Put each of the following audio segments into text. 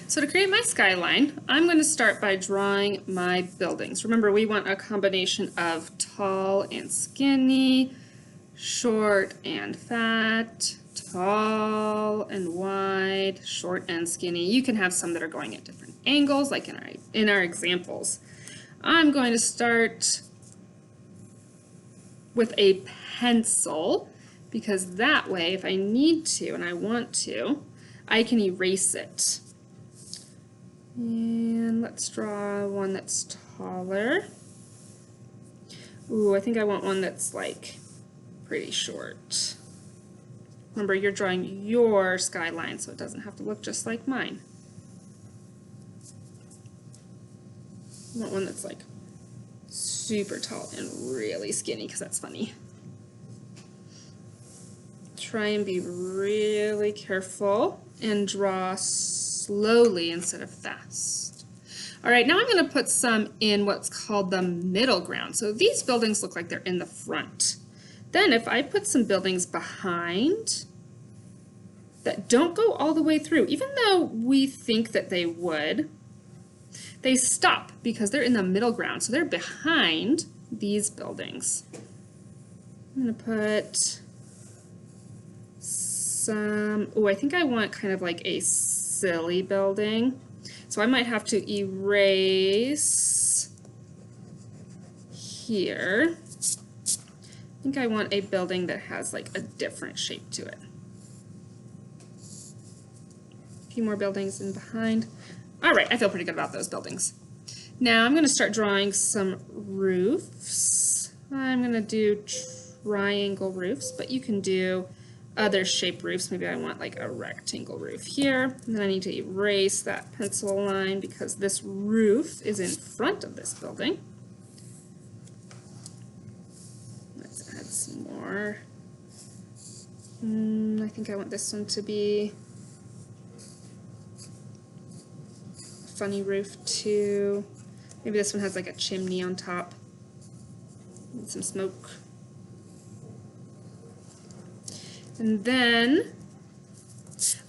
So to create my skyline, I'm going to start by drawing my buildings. Remember, we want a combination of tall and skinny, short and fat, tall and wide, short and skinny. You can have some that are going at different angles, like in our examples. I'm going to start with a pencil, because that way, if I need to and I want to, I can erase it. And let's draw one that's taller. Ooh, I think I want one that's like pretty short. Remember, you're drawing your skyline, so it doesn't have to look just like mine. I want one that's like super tall and really skinny, because that's funny. Try and be really careful and draw slowly instead of fast. All right, now I'm going to put some in what's called the middle ground. So these buildings look like they're in the front. Then if I put some buildings behind that don't go all the way through, even though we think that they would, they stop because they're in the middle ground. So they're behind these buildings. I'm going to put some, oh, I think I want kind of like a silly building. So I might have to erase here. I think I want a building that has like a different shape to it. A few more buildings in behind. All right, I feel pretty good about those buildings. Now I'm going to start drawing some roofs. I'm going to do triangle roofs, but you can do other shape roofs. Maybe I want like a rectangle roof here. And then I need to erase that pencil line because this roof is in front of this building. Let's add some more. I think I want this one to be a funny roof too. Maybe this one has like a chimney on top and some smoke. And then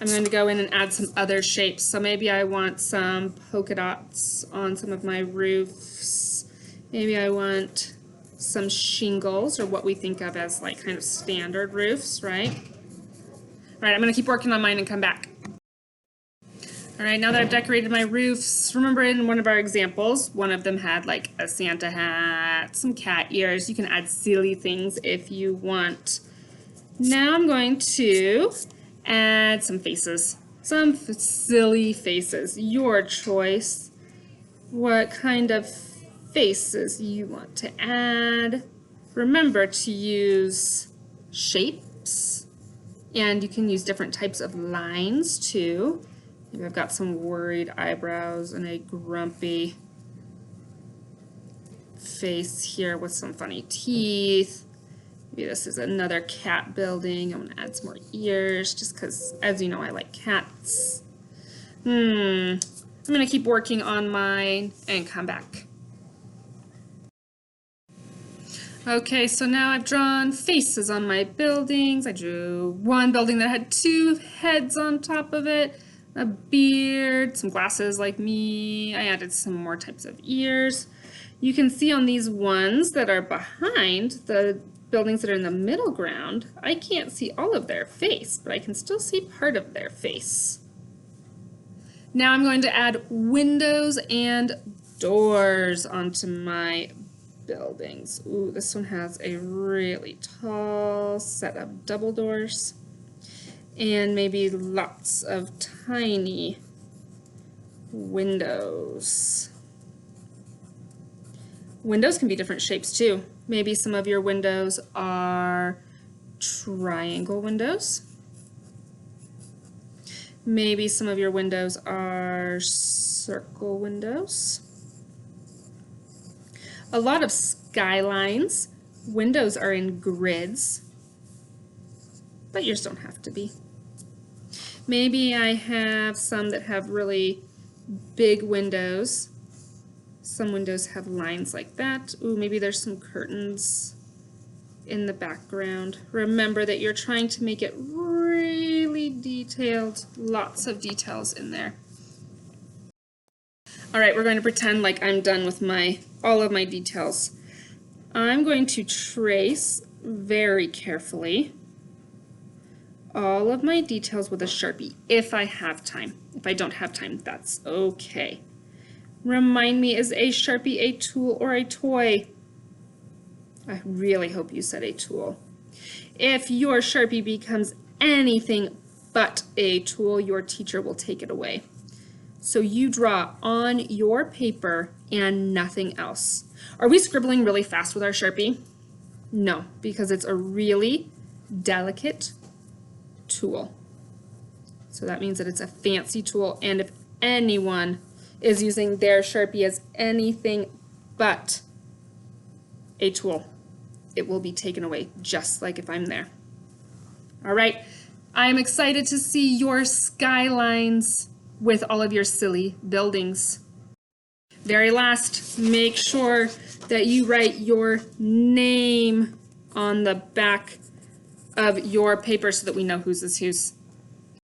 I'm going to go in and add some other shapes. So maybe I want some polka dots on some of my roofs. Maybe I want some shingles, or what we think of as like kind of standard roofs, right? All right, I'm going to keep working on mine and come back. All right, now that I've decorated my roofs, remember in one of our examples, one of them had like a Santa hat, some cat ears. You can add silly things if you want. Now I'm going to add some faces, some silly faces, your choice, what kind of faces you want to add. Remember to use shapes, and you can use different types of lines too. Maybe I've got some worried eyebrows and a grumpy face here with some funny teeth. Maybe this is another cat building. I'm going to add some more ears just because, as you know, I like cats. I'm going to keep working on mine and come back. Okay, so now I've drawn faces on my buildings. I drew one building that had two heads on top of it, a beard, some glasses like me. I added some more types of ears. You can see on these ones that are behind the buildings that are in the middle ground, I can't see all of their face, but I can still see part of their face. Now I'm going to add windows and doors onto my buildings. Ooh, this one has a really tall set of double doors and maybe lots of tiny windows. Windows can be different shapes too. Maybe some of your windows are triangle windows. Maybe some of your windows are circle windows. A lot of skylines, windows are in grids, but yours don't have to be. Maybe I have some that have really big windows. Some windows have lines like that. Ooh, maybe there's some curtains in the background. Remember that you're trying to make it really detailed, lots of details in there. All right, we're going to pretend like I'm done with all of my details. I'm going to trace very carefully all of my details with a Sharpie if I have time. If I don't have time, that's okay. Remind me, is a Sharpie a tool or a toy? I really hope you said a tool. If your Sharpie becomes anything but a tool, your teacher will take it away. So you draw on your paper and nothing else. Are we scribbling really fast with our Sharpie? No, because it's a really delicate tool. So that means that it's a fancy tool, and if anyone is using their Sharpie as anything but a tool, it will be taken away, just like if I'm there. All right, I'm excited to see your skylines with all of your silly buildings. Very last, make sure that you write your name on the back of your paper so that we know whose is whose.